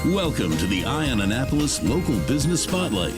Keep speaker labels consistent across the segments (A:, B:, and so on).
A: Welcome to the Eye on Annapolis Local Business Spotlight.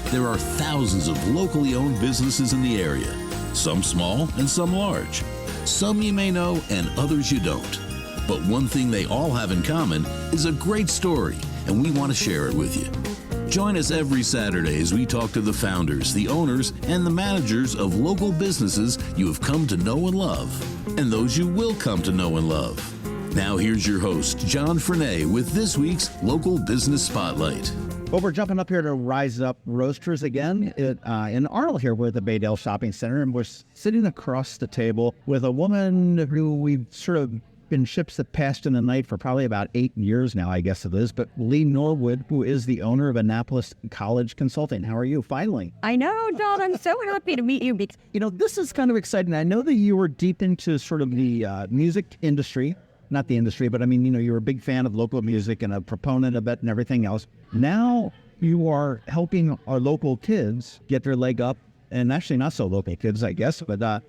A: There are thousands of locally owned businesses in the area, some small and some large. Some you may know and others you don't. But one thing they all have in common is a great story, and we want to share it with you. Join us every Saturday as we talk to the founders, the owners, and the managers of local businesses you have come to know and love, and those you will come to know and love. Now here's your host, John Frenay, with this week's Local Business Spotlight.
B: Well, we're jumping up here to Rise Up Roasters again in Arnold here. We're at the Baydale Shopping Center, and we're sitting across the table with a woman who we've sort of been ships that passed in the night for probably about 8 years now, I guess it is. But Lee Norwood, who is the owner of Annapolis College Consulting. How are you? Finally.
C: I know, John. I'm so happy to meet you.
B: You know, this is kind of exciting. I know that you were deep into sort of the music industry. Not the industry, but I mean, you know, you're a big fan of local music and a proponent of it and everything else. Now you are helping our local kids get their leg up, and actually not so local kids, I guess, but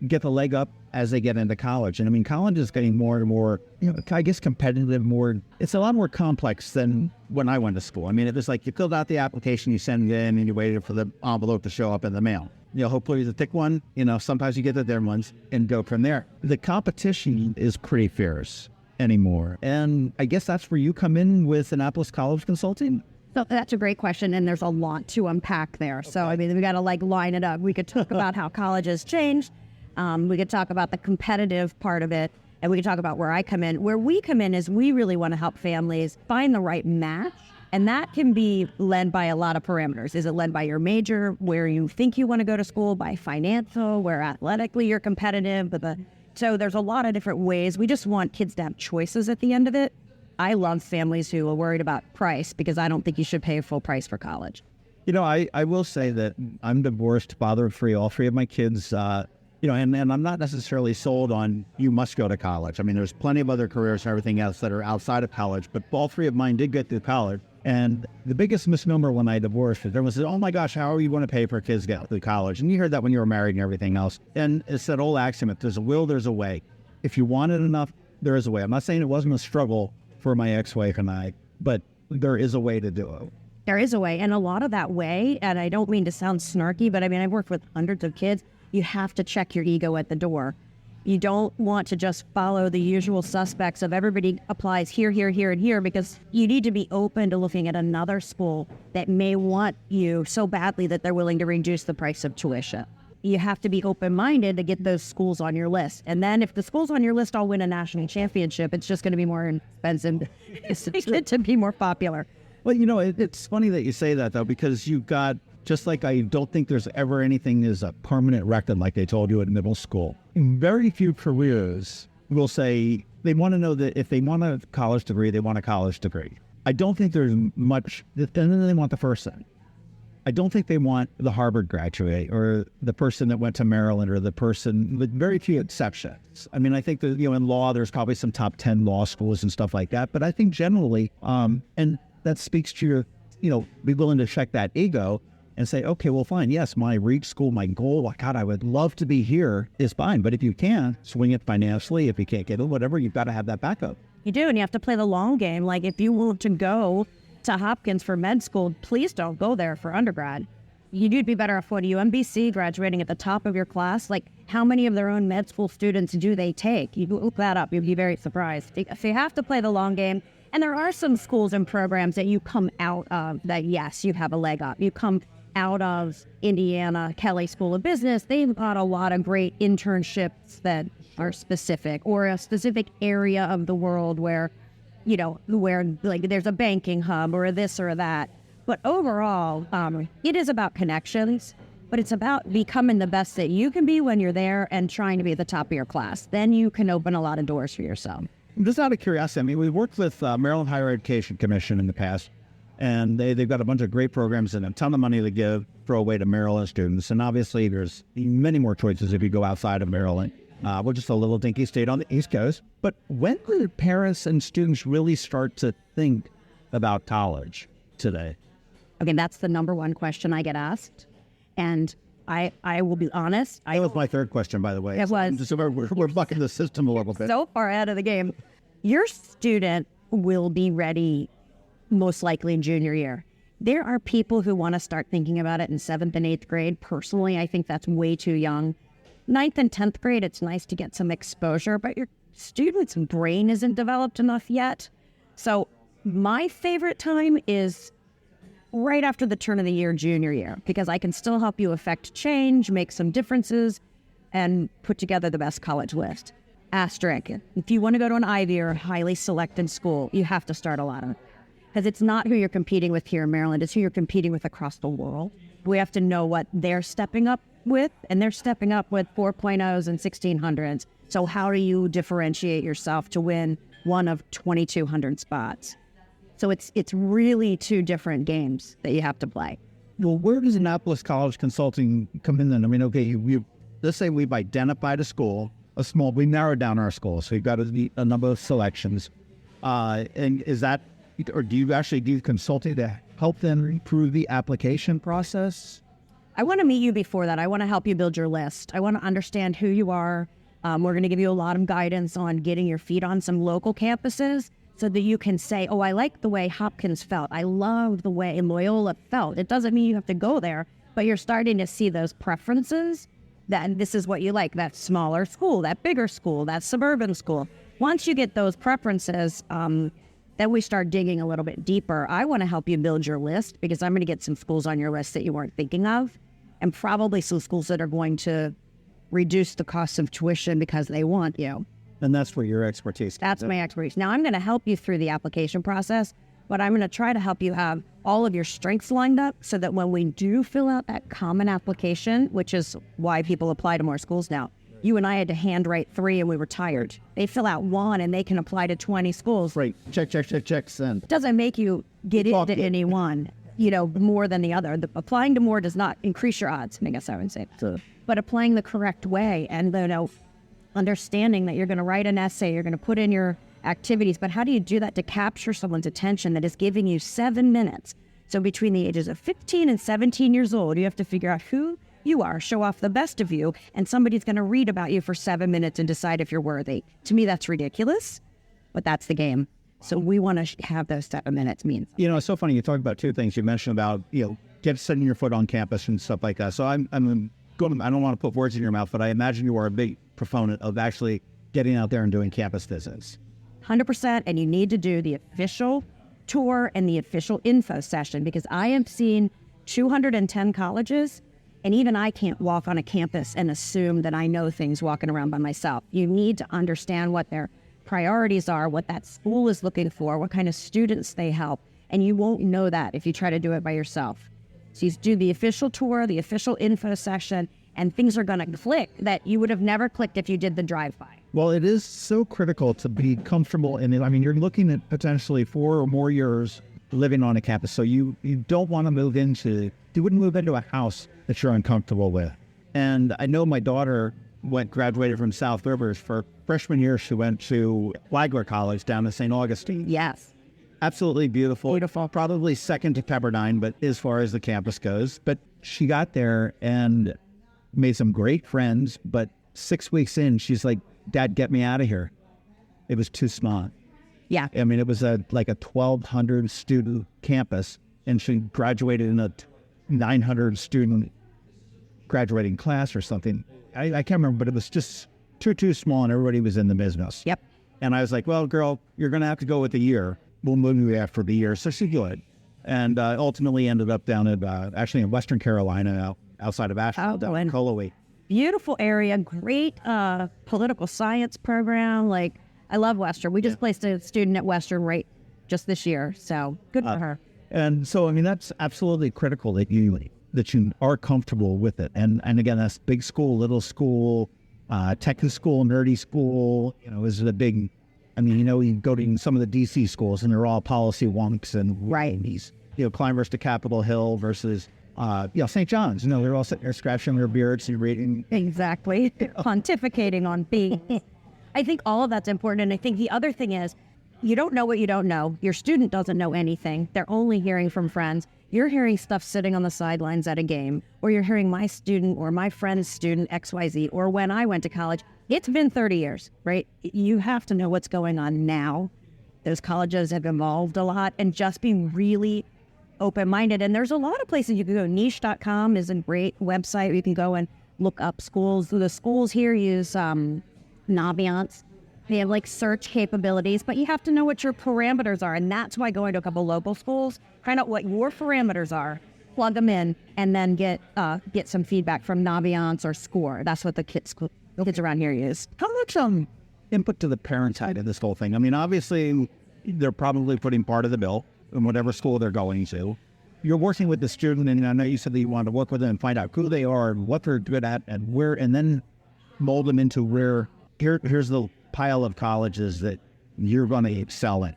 B: get the leg up as they get into college. And I mean, college is getting more and more, you know, I guess competitive, it's a lot more complex than when I went to school. I mean, it was like you filled out the application, you send it in, and you waited for the envelope to show up in the mail. You know, hopefully it's a thick one, you know, sometimes you get the thin ones and go from there. The competition is pretty fierce anymore. And I guess that's where you come in with Annapolis College Consulting?
C: So that's a great question, and there's a lot to unpack there. Okay. So, I mean, we got to line it up. We could talk about how college has changed. We could talk about the competitive part of it, and we could talk about where I come in. Where we come in is we really want to help families find the right match. And that can be led by a lot of parameters. Is it led by your major, where you think you want to go to school, by financial, where athletically you're competitive? So there's a lot of different ways. We just want kids to have choices at the end of it. I love families who are worried about price because I don't think you should pay full price for college.
B: You know, I will say that I'm divorced, father-free, all three of my kids, you know, and I'm not necessarily sold on you must go to college. I mean, there's plenty of other careers and everything else that are outside of college, but all three of mine did get to college. And the biggest misnomer when I divorced was everyone said, oh my gosh, how are you going to pay for kids to get to college? And you heard that when you were married and everything else. And it's that old axiom, if there's a will, there's a way. If you want it enough, there is a way. I'm not saying it wasn't a struggle for my ex-wife and I, but there is a way to do it.
C: There is a way. And a lot of that way, and I don't mean to sound snarky, but I mean, I've worked with hundreds of kids. You have to check your ego at the door. You don't want to just follow the usual suspects of everybody applies here, here, here, and here, because you need to be open to looking at another school that may want you so badly that they're willing to reduce the price of tuition. You have to be open-minded to get those schools on your list. And then if the schools on your list all win a national championship, it's just going to be more expensive to be more popular.
B: Well, you know, it's funny that you say that, though, because you've got, just like I don't think there's ever anything as a permanent record like they told you at middle school. In very few careers will say they want to know that if they want a college degree, they want a college degree. I don't think there's much, then they want the first thing. I don't think they want the Harvard graduate or the person that went to Maryland or the person, with very few exceptions. I mean, I think that, you know, in law, there's probably some top 10 law schools and stuff like that. But I think generally, and that speaks to your, you know, be willing to check that ego and say, okay, well, fine. Yes, my reach school, my goal, God, I would love to be here is fine. But if you can, swing it financially. If you can't get it, whatever, you've got to have that backup.
C: You do, and you have to play the long game. Like, if you want to go to Hopkins for med school, please don't go there for undergrad. You'd be better off going to UMBC, graduating at the top of your class. Like, how many of their own med school students do they take? You look that up, you'd be very surprised. So you have to play the long game. And there are some schools and programs that you come out of that, yes, you have a leg up. You come out of Indiana, Kelley School of Business, they've got a lot of great internships that are specific, or a specific area of the world where, you know, where like there's a banking hub or this or that. But overall, it is about connections, but it's about becoming the best that you can be when you're there and trying to be at the top of your class. Then you can open a lot of doors for yourself.
B: Just out of curiosity, I mean, we've worked with Maryland Higher Education Commission in the past, and they've got a bunch of great programs and a ton of money to give throw away to Maryland students. And obviously, there's many more choices if you go outside of Maryland. We're just a little dinky state on the East Coast. But when do parents and students really start to think about college today?
C: Okay, that's the number one question I get asked. And I will be honest.
B: That was my third question, by the way.
C: It was.
B: So we're bucking the system a little bit.
C: So far out of the game. Your student will be ready most likely in junior year. There are people who want to start thinking about it in 7th and 8th grade. Personally, I think that's way too young. 9th and 10th grade, it's nice to get some exposure, but your student's brain isn't developed enough yet. So my favorite time is right after the turn of the year, junior year, because I can still help you affect change, make some differences, and put together the best college list. Asterisk, if you want to go to an Ivy or a highly selected school, you have to start Allana. Because it's not who you're competing with here in Maryland, it's who you're competing with across the world. We have to know what they're stepping up with, and they're stepping up with 4.0s and 1600s. So how do you differentiate yourself to win one of 2,200 spots? So it's really two different games that you have to play.
B: Well, where does Annapolis College Consulting come in then? I mean, okay, let's say we've identified a school, we narrowed down our school, so you've got a number of selections. And is that, or do you actually do consulting to help them improve the application process?
C: I want to meet you before that. I want to help you build your list. I want to understand who you are. We're going to give you a lot of guidance on getting your feet on some local campuses so that you can say, oh, I like the way Hopkins felt. I love the way Loyola felt. It doesn't mean you have to go there, but you're starting to see those preferences that this is what you like, that smaller school, that bigger school, that suburban school. Once you get those preferences, then we start digging a little bit deeper. I want to help you build your list because I'm going to get some schools on your list that you weren't thinking of, and probably some schools that are going to reduce the cost of tuition because they want you.
B: And that's where your expertise comes
C: That's
B: in.
C: my expertise. Now, I'm going to help you through the application process, but I'm going to try to help you have all of your strengths lined up so that when we do fill out that common application, which is why people apply to more schools now, you and I had to handwrite 3 and we were tired. They fill out 1 and they can apply to 20 schools.
B: Right. Check, send.
C: Doesn't make you get into any one, more than the other. Applying to more does not increase your odds, I guess I would say. But applying the correct way and, understanding that you're going to write an essay, you're going to put in your activities, but how do you do that to capture someone's attention that is giving you 7 minutes? So between the ages of 15 and 17 years old, you have to figure out who you are, show off the best of you, and somebody's going to read about you for 7 minutes and decide if you're worthy. To me, that's ridiculous, but that's the game. So we want to have those 7 minutes mean something.
B: It's so funny. You talk about 2 things. You mentioned about, setting your foot on campus and stuff like that. So I don't want to put words in your mouth, but I imagine you are a big proponent of actually getting out there and doing campus visits.
C: 100%, and you need to do the official tour and the official info session because I have seen 210 colleges, and even I can't walk on a campus and assume that I know things walking around by myself. You need to understand what their priorities are, what that school is looking for, what kind of students they help, and you won't know that if you try to do it by yourself. So you do the official tour, the official info session, and things are going to click that you would have never clicked if you did the drive-by.
B: Well, it is so critical to be comfortable in it. I mean, you're looking at potentially 4 or more years living on a campus, so you don't want to you wouldn't move into a house that you're uncomfortable with. And I know my daughter graduated from South Rivers. For freshman year, she went to Flagler College down in St. Augustine.
C: Yes.
B: Absolutely beautiful.
C: Beautiful.
B: Probably second to Pepperdine, but as far as the campus goes. But she got there and made some great friends, but 6 weeks in, she's like, Dad, get me out of here. It was too small.
C: Yeah.
B: I mean, it was like a 1,200 student campus, and she graduated in a 900 student graduating class or something. I can't remember, but it was just too small, and everybody was in the business.
C: Yep.
B: And I was like, well, girl, you're going to have to go with a year. We'll move you after the year. So she did. And ultimately ended up down at, actually in Western Carolina, outside of Asheville, down in Coloway.
C: Beautiful area, great political science program. I love Western. We just placed a student at Western just this year, so good for her.
B: And so, I mean, that's absolutely critical that you are comfortable with it. And again, that's big school, little school, tech school, nerdy school. Is it a big? I mean, you go to some of the DC schools, and they're all policy wonks and
C: right.
B: These, climbers to Capitol Hill versus. St. John's, they're all sitting there scratching their beards and reading.
C: Exactly. Pontificating on things. I think all of that's important. And I think the other thing is, you don't know what you don't know. Your student doesn't know anything. They're only hearing from friends. You're hearing stuff sitting on the sidelines at a game, or you're hearing my student or my friend's student XYZ, or when I went to college. It's been 30 years, right? You have to know what's going on now. those colleges have evolved a lot, and just being really open-minded. And there's a lot of places you can go. Niche.com is a great website where you can go and look up schools. The schools here use Naviance. They have like search capabilities, but you have to know what your parameters are. And that's why going to a couple local schools, find out what your parameters are, plug them in, and then get some feedback from Naviance or Score. That's what the kids around here use.
B: How much input to the parent side of this whole thing? I mean, obviously, they're probably putting part of the bill in whatever school they're going to. You're working with the student, and I know you said that you want to work with them and find out who they are and what they're good at and where, and then mold them into where here's the pile of colleges that you're going to excel in.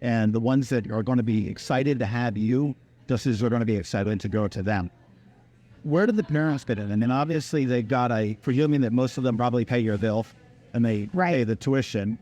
B: And the ones that are going to be excited to have you, just as they're going to be excited to go to them. Where do the parents fit in? I mean, obviously, they've got presuming that most of them probably pay your bill and they pay the tuition.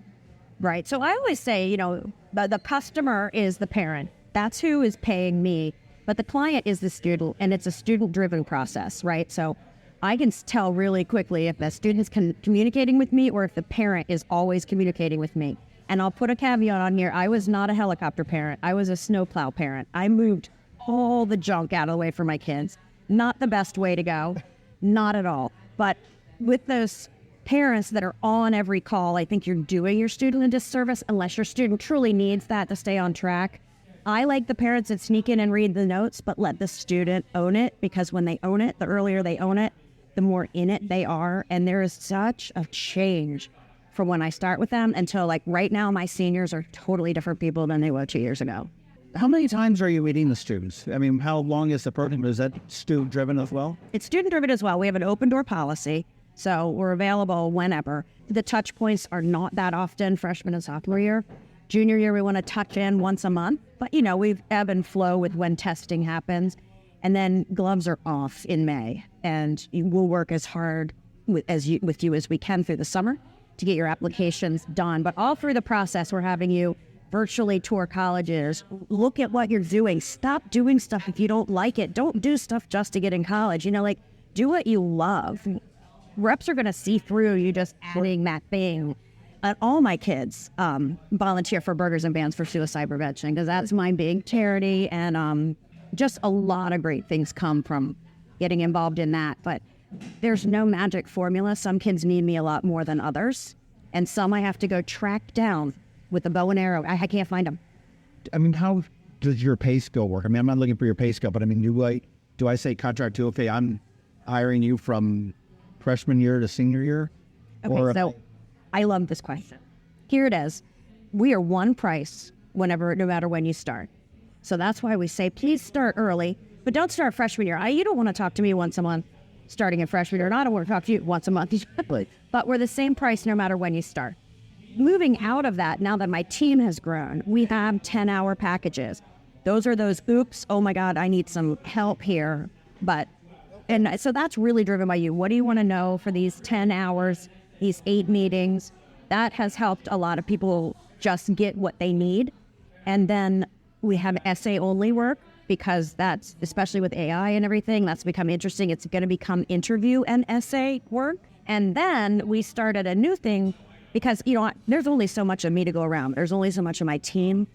C: Right. So I always say, the customer is the parent. That's who is paying me. But the client is the student, and it's a student-driven process, right? So I can tell really quickly if the student's communicating with me or if the parent is always communicating with me. And I'll put a caveat on here. I was not a helicopter parent. I was a snowplow parent. I moved all the junk out of the way for my kids. Not the best way to go. Not at all. But with those parents that are on every call, I think you're doing your student a disservice unless your student truly needs that to stay on track. I like the parents that sneak in and read the notes, but let the student own it, because when they own it, the earlier they own it, the more in it they are. And there is such a change from when I start with them until like right now, my seniors are totally different people than they were 2 years ago.
B: How many times are you meeting the students? I mean, how long is the program? Is that student-driven as well?
C: It's student-driven as well. We have an open door policy, so we're available whenever. The touch points are not that often, freshman and sophomore year. Junior year, we want to touch in once a month, but we've ebb and flow with when testing happens. And then gloves are off in May, and we'll work as hard with you as we can through the summer to get your applications done. But all through the process, we're having you virtually tour colleges, look at what you're doing. Stop doing stuff if you don't like it. Don't do stuff just to get in college. Do what you love. Reps are going to see through you just adding that thing. All my kids volunteer for Burgers and Bands for suicide prevention, because that's my big charity. And just a lot of great things come from getting involved in that. But there's no magic formula. Some kids need me a lot more than others. And some I have to go track down with a bow and arrow. I can't find them.
B: I mean, how does your pay scale work? I mean, I'm not looking for your pay scale, but I mean, do I say contract to, okay, I'm hiring you from freshman year to senior year?
C: Okay, so I love this question. Here it is. We are one price no matter when you start. So that's why we say, please start early, but don't start freshman year. You don't want to talk to me once a month starting in freshman year, and I don't want to talk to you once a month. But we're the same price no matter when you start. Moving out of that, now that my team has grown, we have 10-hour packages. Those are those, oops, oh my God, I need some help here. And so that's really driven by you. What do you want to know for these 10 hours, these 8 meetings? That has helped a lot of people just get what they need. And then we have essay-only work, because that's, especially with AI and everything, that's become interesting. It's going to become interview and essay work. And then we started a new thing, because, there's only so much of me to go around. There's only so much of my team.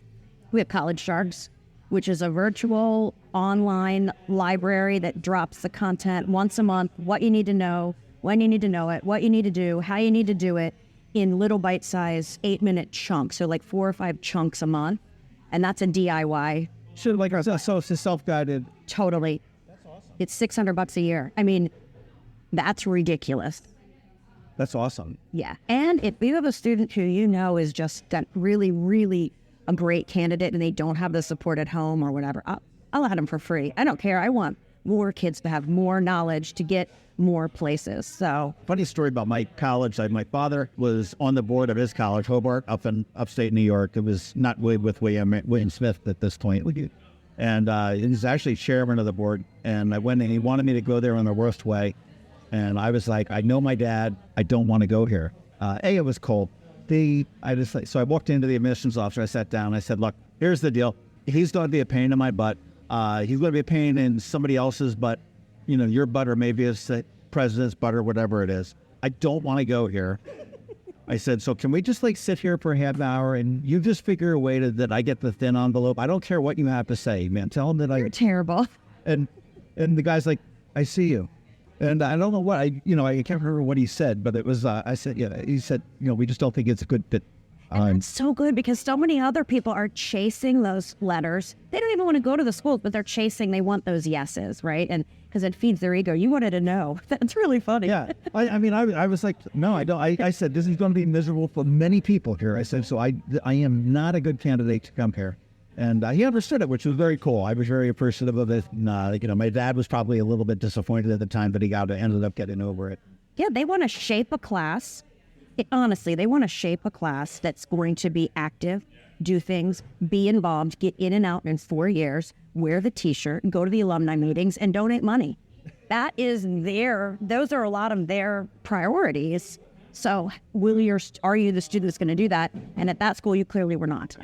C: We have College Sharks, which is a virtual online library that drops the content once a month, what you need to know, when you need to know it, what you need to do, how you need to do it, in little bite-sized 8-minute chunks, so like 4 or 5 chunks a month. And that's a DIY.
B: So it's self-guided.
C: Totally. That's awesome. It's $600 a year. I mean, that's ridiculous.
B: That's awesome.
C: Yeah. And if you have a student who is just really, really a great candidate and they don't have the support at home or whatever, I'll add them for free. I don't care. I want more kids to have more knowledge to get more places. So
B: funny story about my college. My father was on the board of his college, Hobart, up in upstate New York. It was not with William Smith at this point. And he's actually chairman of the board. And I went and he wanted me to go there in the worst way. And I was like, I know my dad. I don't want to go here. It was cold. So I walked into the admissions officer. I sat down. I said, look, here's the deal. He's going to be a pain in my butt. He's going to be a pain in somebody else's butt, your butt, or maybe it's the president's butt or whatever it is. I don't want to go here. I said, so can we just like sit here for a half hour and you just figure a way that I get the thin envelope? I don't care what you have to say, man. Tell them that
C: You're terrible.
B: And the guy's like, I see you. And I don't know what I can't remember what he said, but it was, I said, yeah, he said, we just don't think it's a good fit.
C: And that's so good because so many other people are chasing those letters. They don't even want to go to the schools, but they want those yeses, right? And because it feeds their ego. You wanted to know. That's really funny.
B: Yeah. I was like, no, I don't. I said, this is going to be miserable for many people here. I said, so I am not a good candidate to come here. And he understood it, which was very cool. I was very appreciative of it. And, my dad was probably a little bit disappointed at the time, but he ended up getting over it.
C: Yeah, they want to shape a class. Honestly, they want to shape a class that's going to be active, do things, be involved, get in and out in 4 years, wear the T-shirt, go to the alumni meetings, and donate money. Those are a lot of their priorities. So are you the student that's going to do that? And at that school, you clearly were not.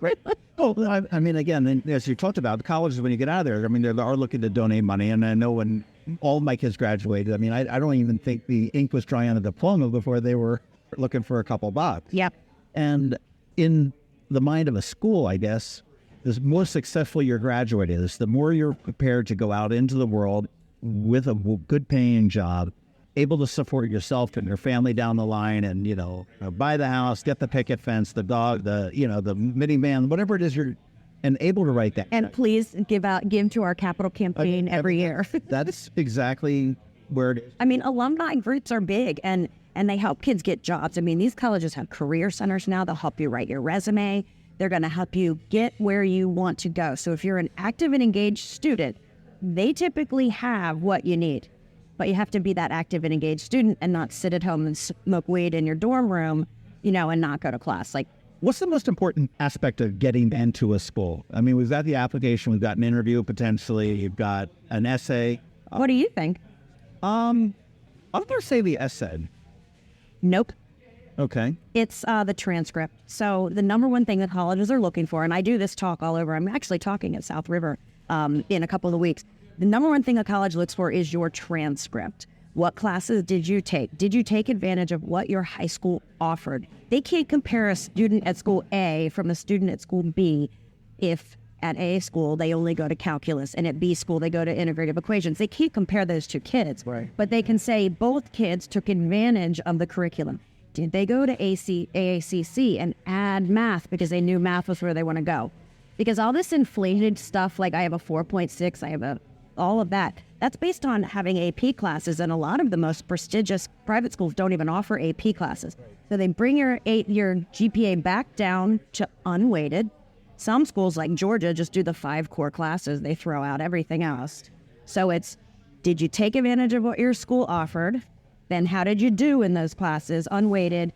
B: Right. Oh, again, as you talked about, the colleges, when you get out of there, they are looking to donate money. And I know when all of my kids graduated, I don't even think the ink was dry on a diploma before they were looking for a couple bucks.
C: Yep.
B: And in the mind of a school, I guess, the more successful your graduate is, the more you're prepared to go out into the world with a good paying job, able to support yourself and your family down the line and, buy the house, get the picket fence, the dog, the minivan, whatever it is and able to write that.
C: And please give to our capital campaign every year.
B: That's exactly where it is.
C: Alumni groups are big and they help kids get jobs. These colleges have career centers now. They'll help you write your resume. They're going to help you get where you want to go. So if you're an active and engaged student, they typically have what you need. But you have to be that active and engaged student and not sit at home and smoke weed in your dorm room, and not go to class.
B: What's the most important aspect of getting into a school? We've got the application, we've got an interview potentially, you've got an essay.
C: What do you think?
B: I'm going to say the essay.
C: Nope.
B: Okay.
C: It's the transcript. So the number one thing that colleges are looking for, and I do this talk all over. I'm actually talking at South River in a couple of weeks. The number one thing a college looks for is your transcript. What classes did you take? Did you take advantage of what your high school offered? They can't compare a student at school A from a student at school B if at A school they only go to calculus and at B school they go to integrative equations. They can't compare those two kids.
B: Right.
C: But they can say both kids took advantage of the curriculum. Did they go to AACC and add math because they knew math was where they want to go? Because all this inflated stuff, like I have a 4.6, I have all of that, that's based on having AP classes, and a lot of the most prestigious private schools don't even offer AP classes. So they bring your GPA back down to unweighted. Some schools like Georgia just do the 5 core classes. They throw out everything else. So it's, did you take advantage of what your school offered? Then how did you do in those classes, unweighted,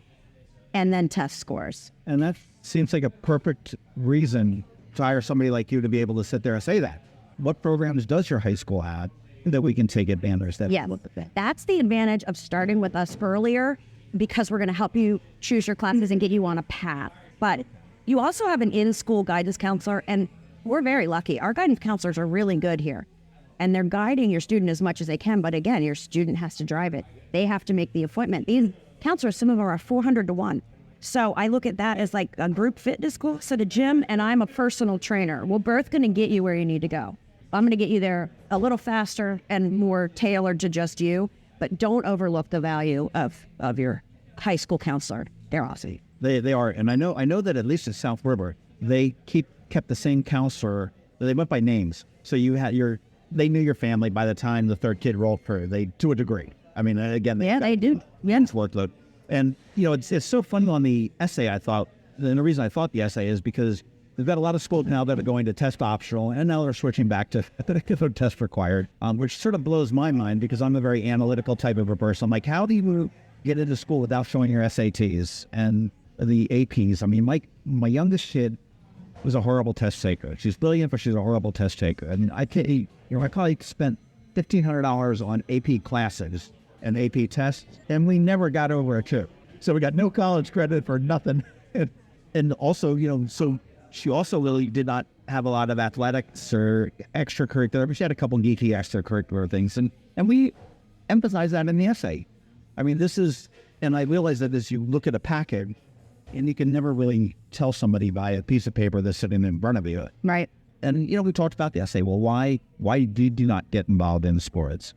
C: and then test scores?
B: And that seems like a perfect reason to hire somebody like you to be able to sit there and say that. What programs does your high school have that we can take advantage of?
C: Yeah, that's the advantage of starting with us earlier, because we're going to help you choose your classes and get you on a path. But you also have an in-school guidance counselor, and we're very lucky. Our guidance counselors are really good here, and they're guiding your student as much as they can. But again, your student has to drive it. They have to make the appointment. These counselors, some of them are 400 to 1. So I look at that as like a group fitness class at a gym, and I'm a personal trainer. We're both going to get you where you need to go. I'm going to get you there a little faster and more tailored to just you, but don't overlook the value of your high school counselor. They're awesome.
B: They are, and I know that at least at South River, they kept the same counselor. They went by names, so they knew your family by the time the third kid rolled through. They to a degree. Again,
C: they do. Yeah,
B: workload, and it's so funny on the essay. I thought, and the reason I thought the essay is because we've got a lot of schools now that are going to test optional, and now they're switching back to test required, which sort of blows my mind because I'm a very analytical type of a person. I'm like, how do you get into school without showing your SATs and the APs? My youngest kid was a horrible test taker. She's brilliant, but she's a horrible test taker. I probably spent $1,500 on AP classes and AP tests, and we never got over a 2. So we got no college credit for nothing. And also, so she also really did not have a lot of athletics or extracurricular, but she had a couple geeky extracurricular things. And we emphasize that in the essay. And And I realized that as you look at a package, and you can never really tell somebody by a piece of paper that's sitting in front of you.
C: Right.
B: And, we talked about the essay. Well, why did you not get involved in sports?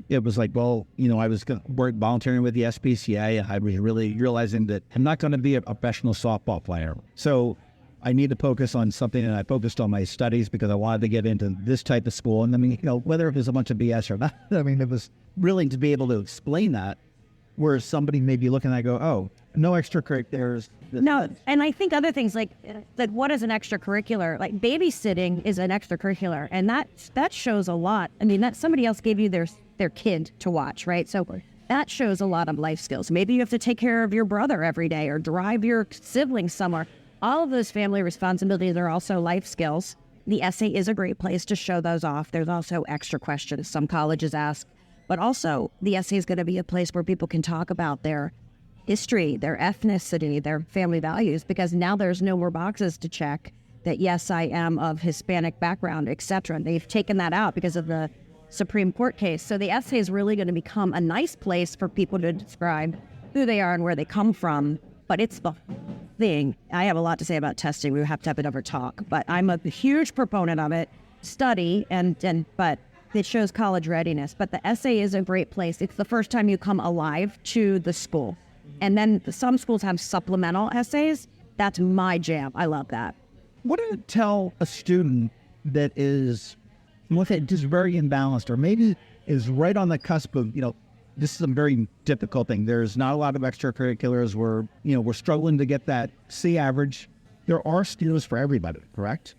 B: It was like, well, I was volunteering with the SPCA. I was really realizing that I'm not going to be a professional softball player. So I need to focus on something, and I focused on my studies because I wanted to get into this type of school. And whether it was a bunch of BS or not, it was really to be able to explain that, where somebody may be looking and I go, oh, no extracurriculars.
C: No, and I think other things like what is an extracurricular? Like babysitting is an extracurricular, and that shows a lot. I mean, that somebody else gave you their kid to watch, right? So that shows a lot of life skills. Maybe you have to take care of your brother every day or drive your siblings somewhere. All of those family responsibilities are also life skills. The essay is a great place to show those off. There's also extra questions some colleges ask, but also the essay is going to be a place where people can talk about their history, their ethnicity, their family values, because now there's no more boxes to check that, yes, I am of Hispanic background, etc. They've taken that out because of the Supreme Court case. So the essay is really going to become a nice place for people to describe who they are and where they come from. But it's the thing. I have a lot to say about testing. We have to have another talk, but I'm a huge proponent of it. Study but it shows college readiness. But the essay is a great place. It's the first time you come alive to the school. And then some schools have supplemental essays. That's my jam. I love that.
B: What do you tell a student that is, just very imbalanced, or maybe is right on the cusp of, this is a very difficult thing. There's not a lot of extracurriculars. We're struggling to get that C average. There are schools for everybody, correct?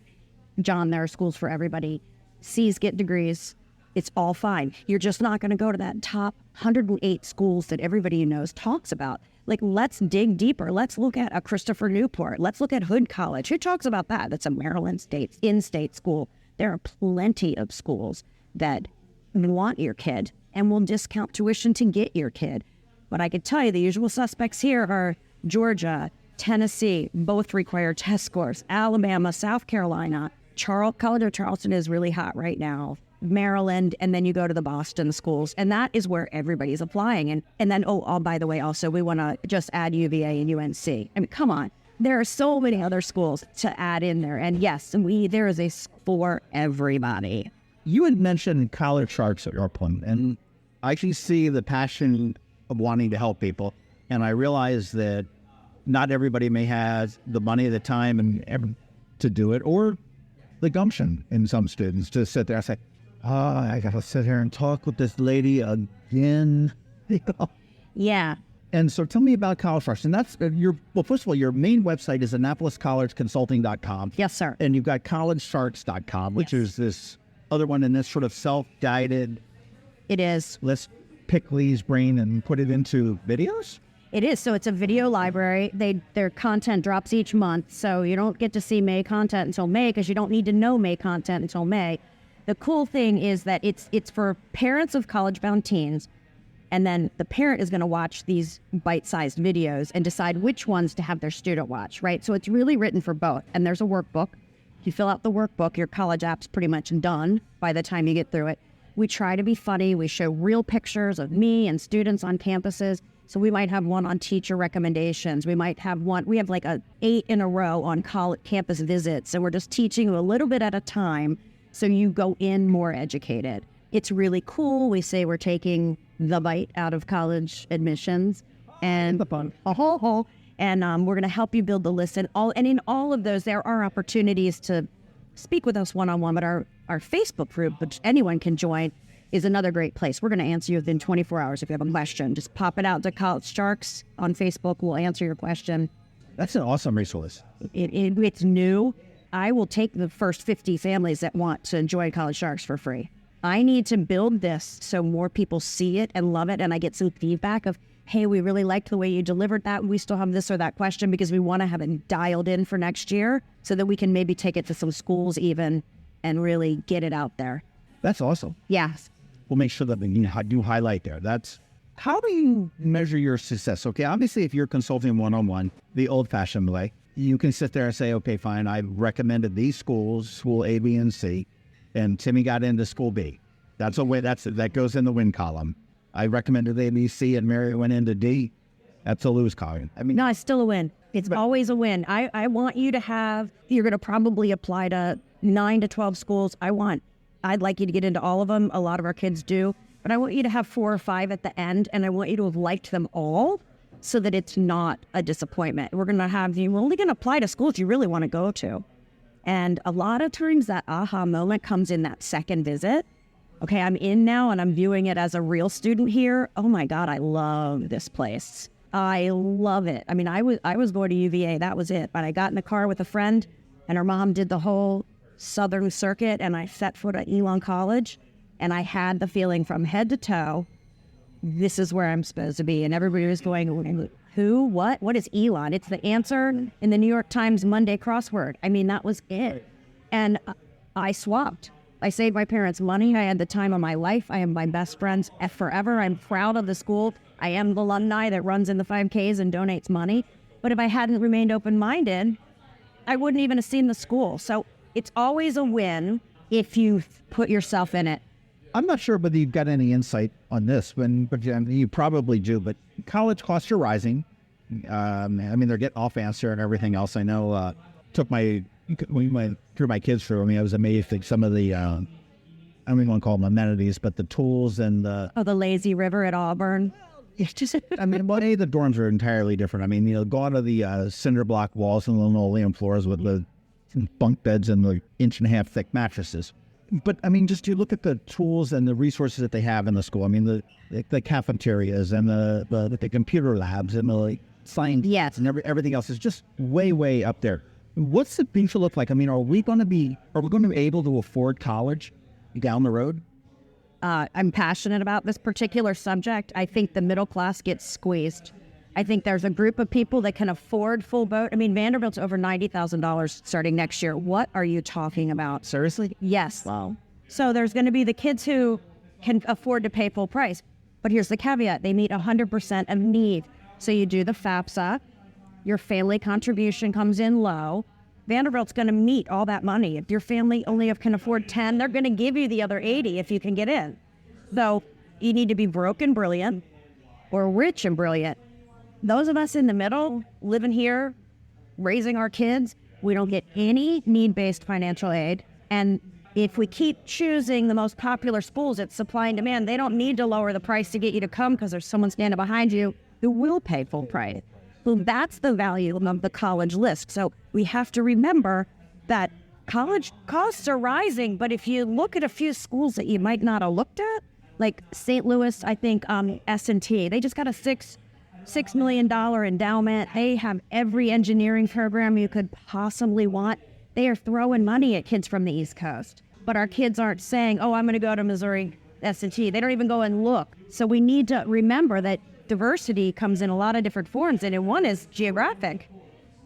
C: John, there are schools for everybody. C's get degrees. It's all fine. You're just not going to go to that top 108 schools that everybody knows talks about. Like, let's dig deeper. Let's look at a Christopher Newport. Let's look at Hood College. Who talks about that? That's a Maryland State in-state school. There are plenty of schools that want your kid and will discount tuition to get your kid. But I could tell you the usual suspects here are Georgia, Tennessee, both require test scores. Alabama, South Carolina, College of Charleston is really hot right now. Maryland, and then you go to the Boston schools, and that is where everybody's applying. And then, by the way, also, we want to just add UVA and UNC. I mean, come on. There are so many other schools to add in there. And yes, there is a school for everybody.
B: You had mentioned college sharks at your point, and I actually see the passion of wanting to help people. And I realize that not everybody may have the money, the time, and to do it, or the gumption in some students to sit there and say, I got to sit here and talk with this lady again.
C: Yeah.
B: And so tell me about College Sharks. And that's first of all, your main website is Annapolis-College-Consulting.com.
C: Yes, sir.
B: And you've got collegesharks.com, which is this other one in this sort of self-guided.
C: It is.
B: Let's pick Lee's brain and put it into videos?
C: It is. So it's a video library. Their content drops each month. So you don't get to see May content until May because you don't need to know May content until May. The cool thing is that it's for parents of college-bound teens, and then the parent is going to watch these bite-sized videos and decide which ones to have their student watch, right? So it's really written for both. And there's a workbook. You fill out the workbook, your college app's pretty much done by the time you get through it. We try to be funny. We show real pictures of me and students on campuses. So we might have one on teacher recommendations. We might have one. We have like 8 in a row on campus visits. So we're just teaching you a little bit at a time. So you go in more educated. It's really cool. We say we're taking the bite out of college admissions, and the fun. And we're going to help you build the list. And in all of those, there are opportunities to speak with us one-on-one. But our Facebook group, which anyone can join, is another great place. We're going to answer you within 24 hours if you have a question. Just pop it out to College Sharks on Facebook. We'll answer your question.
B: That's an awesome resource.
C: It's new. I will take the first 50 families that want to join College Sharks for free. I need to build this so more people see it and love it, and I get some feedback of, hey, we really liked the way you delivered that. We still have this or that question because we want to have it dialed in for next year so that we can maybe take it to some schools even and really get it out there.
B: That's awesome.
C: Yes.
B: We'll make sure that we do highlight there. How do you measure your success? Okay, obviously, if you're consulting one-on-one, the old-fashioned way, you can sit there and say, okay, fine, I recommended these schools, school A, B, and C, and Timmy got into school B. That goes in the win column. I recommended A, B, C, and Mary went into D. That's a lose column. I mean,
C: No, it's still a win. It's always a win. I want you to have, you're going to probably apply to 9 to 12 schools. I'd like you to get into all of them. A lot of our kids do. But I want you to have 4 or 5 at the end, and I want you to have liked them all so that it's not a disappointment. We're only going to apply to schools you really want to go to. And a lot of times that aha moment comes in that second visit. Okay, I'm in now and I'm viewing it as a real student here. Oh my God, I love this place. I love it. I mean, I was going to UVA, that was it. But I got in the car with a friend and her mom did the whole Southern circuit and I set foot at Elon College and I had the feeling from head to toe, this is where I'm supposed to be. And everybody was going, who, what is Elon? It's the answer in the New York Times Monday crossword. I mean, that was it. And I swapped. I saved my parents money. I had the time of my life. I am my best friends forever. I'm proud of the school. I am the alumni that runs in the 5Ks and donates money. But if I hadn't remained open-minded, I wouldn't even have seen the school. So it's always a win if you put yourself in it.
B: I'm not sure whether you've got any insight on this, but you probably do. But college costs are rising. I mean, they're getting off answer and everything else. I know. We went through my kids through. I mean, I was amazed at some of the. I don't even want to call them amenities, but the tools and the.
C: Oh, the lazy river at Auburn.
B: It's just. I mean, well, the dorms are entirely different. I mean, go out of the cinder block walls and linoleum floors with the bunk beds and the 1.5-inch thick mattresses. But I mean, just you look at the tools and the resources that they have in the school. I mean, the cafeterias and the computer labs and the science and everything else is just way up there. What's the future look like? I mean, are we going to be able to afford college down the road?
C: I'm passionate about this particular subject. I think the middle class gets squeezed. I think there's a group of people that can afford full boat. I mean, Vanderbilt's over $90,000 starting next year. What are you talking about?
B: Seriously?
C: Yes.
B: Wow.
C: So there's going to be the kids who can afford to pay full price. But here's the caveat. They meet 100% of need. So you do the FAFSA. Your family contribution comes in low. Vanderbilt's going to meet all that money. If your family only can afford 10, they're going to give you the other 80 if you can get in. So you need to be broke and brilliant or rich and brilliant. Those of us in the middle, living here, raising our kids, we don't get any need-based financial aid. And if we keep choosing the most popular schools, it's supply and demand. They don't need to lower the price to get you to come because there's someone standing behind you who will pay full price. So that's the value of the college list. So we have to remember that college costs are rising, but if you look at a few schools that you might not have looked at, like St. Louis, I think S&T, they just got a $6 million endowment. They have every engineering program you could possibly want. They are throwing money at kids from the East Coast. But our kids aren't saying, oh, I'm going to go to Missouri S&T. They don't even go and look. So we need to remember that diversity comes in a lot of different forms, and one is geographic.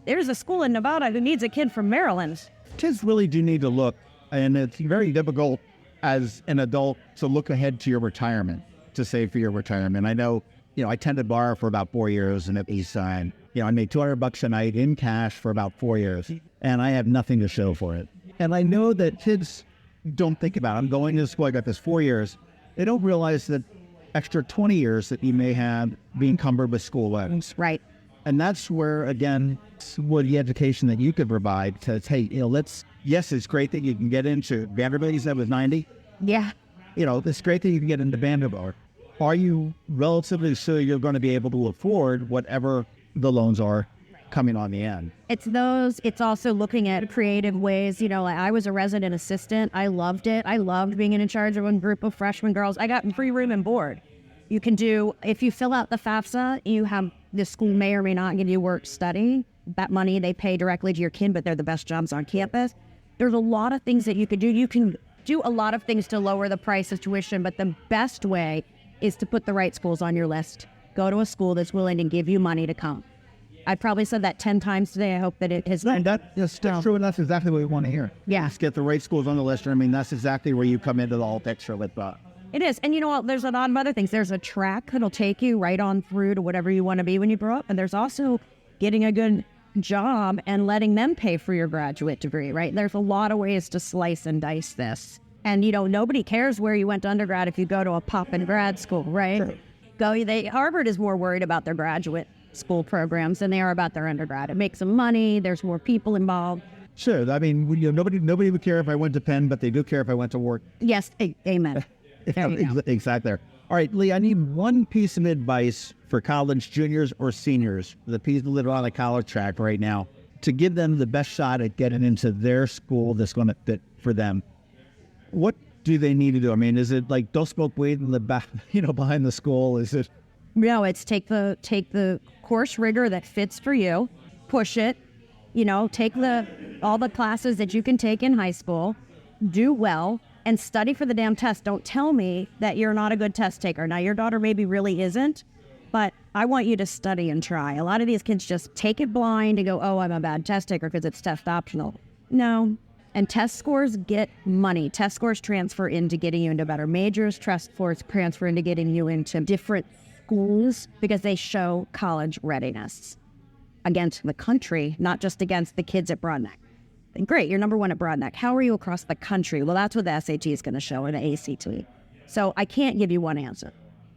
C: There's a school in Nevada who needs a kid from Maryland.
B: Kids really do need to look, and it's very difficult as an adult to look ahead to your retirement, to save for your retirement. I know, I tended bar for about 4 years in the East Side. I made $200 a night in cash for about 4 years, and I have nothing to show for it. And I know that kids don't think about it. I'm going to school, I got this 4 years. They don't realize that extra 20 years that you may have being encumbered with school loans.
C: Right.
B: And that's where, again, what the education that you could provide to, hey, yes, it's great that you can get into Vanderbilt. You said was 90?
C: Yeah.
B: It's great that you can get into Vanderbilt. Are you relatively sure you're going to be able to afford whatever the loans are coming on the end?
C: It's also looking at creative ways. I was a resident assistant. I loved it. I loved being in charge of a group of freshman girls. I got free room and board. You can do, if you fill out the FAFSA, the school may or may not give you work study. That money they pay directly to your kid, but they're the best jobs on campus. There's a lot of things that you could do. You can do a lot of things to lower the price of tuition, but the best way is to put the right schools on your list. Go to a school that's willing to give you money to come. I probably said that 10 times today. I hope that it has.
B: And that's true, and that's exactly what we want to hear.
C: Yeah.
B: Let's get the right schools on the list. I mean, that's exactly where you come into the whole picture with
C: It is. And you know what? There's a lot of other things. There's a track that'll take you right on through to whatever you want to be when you grow up. And there's also getting a good job and letting them pay for your graduate degree, right? There's a lot of ways to slice and dice this. And, nobody cares where you went to undergrad if you go to a pop-in grad school, right? Sure. Harvard is more worried about their graduate school programs than they are about their undergrad. It makes them money. There's more people involved.
B: Sure. I mean, nobody would care if I went to Penn, but they do care if I went to Wharton.
C: Yes. Amen.
B: Exactly. All right, Lee, I need one piece of advice for college juniors or seniors, the people that are on the college track right now, to give them the best shot at getting into their school that's going to fit for them. What do they need to do? I mean, is it like don't smoke weed in the back, behind the school? Is it?
C: No, it's take the course rigor that fits for you, push it, take all the classes that you can take in high school, do well, and study for the damn test. Don't tell me that you're not a good test taker. Now, your daughter maybe really isn't, but I want you to study and try. A lot of these kids just take it blind and go, oh, I'm a bad test taker because it's test optional. No. And test scores get money. Test scores transfer into getting you into better majors. Test scores transfer into getting you into different schools because they show college readiness against the country, not just against the kids at Broadneck. And great, you're number one at Broadneck. How are you across the country? Well, that's what the SAT is going to show and the ACT. So I can't give you one answer.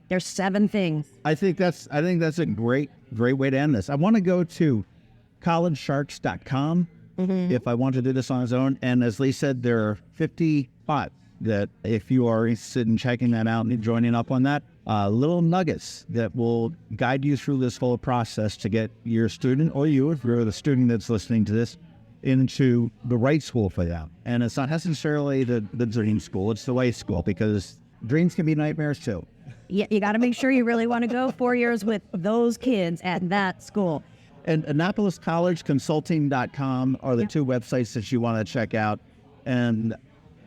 C: There's 7 things.
B: I think that's a great way to end this. I want to go to collegesharks.com if I want to do this on its own. And as Lee said, there are 50 spots that if you are interested in checking that out and joining up on that, little nuggets that will guide you through this whole process to get your student, or you, if you're the student that's listening to this, into the right school for them. And it's not necessarily the dream school, it's the right school, because dreams can be nightmares too.
C: Yeah, you got to make sure you really want to go 4 years with those kids at that school.
B: And Annapolis College Consulting.com are the 2 websites that you want to check out. And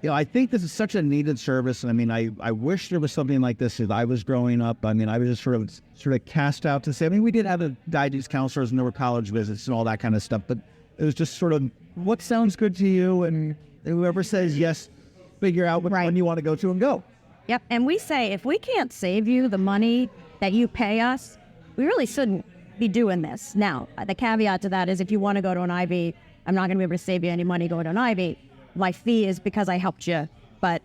B: I think this is such a needed service. And I mean, I wish there was something like this as I was growing up. I mean, I was just sort of cast out to say, I mean, we did have guidance counselors and there were college visits and all that kind of stuff, but it was just sort of what sounds good to you, and whoever says yes, figure out which one you want to go to and go.
C: Yep. And we say, if we can't save you the money that you pay us, we really shouldn't be doing this. Now, the caveat to that is if you want to go to an Ivy, I'm not going to be able to save you any money going to an Ivy. My fee is because I helped you. But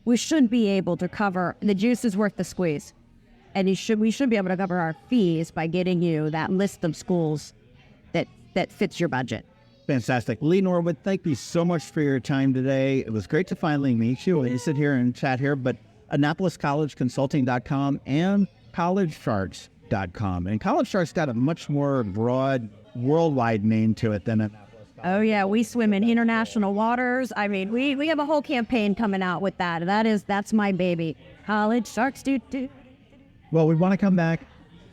C: we should be able to cover, the juice is worth the squeeze. And we should be able to cover our fees by getting you that list of schools that fits your budget.
B: Fantastic. Lee Norwood, thank you so much for your time today. It was great to finally meet you and sit here and chat here, but AnnapolisCollegeConsulting.com and collegesharks.com. And College Sharks got a much more broad, worldwide name to it than Annapolis College.
C: Oh, yeah. We swim in international waters. I mean, we have a whole campaign coming out with that. That's my baby. College Sharks do.
B: Well, we want to come back.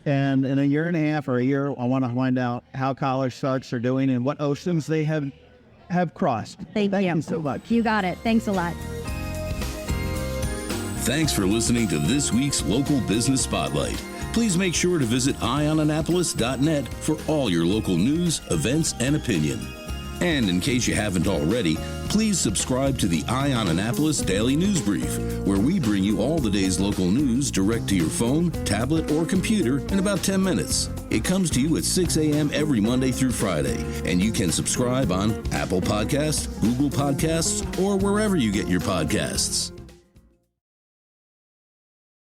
B: And in a year and a half or a year, I want to find out how College Sharks are doing and what oceans they have crossed.
C: Thank you
B: so much.
C: You got it. Thanks a lot.
A: Thanks for listening to this week's Local Business Spotlight. Please make sure to visit eyeonannapolis.net for all your local news, events, and opinion. And in case you haven't already, please subscribe to the Eye on Annapolis Daily News Brief, where we bring you all the day's local news direct to your phone, tablet, or computer in about 10 minutes. It comes to you at 6 a.m. every Monday through Friday, and you can subscribe on Apple Podcasts, Google Podcasts, or wherever you get your podcasts.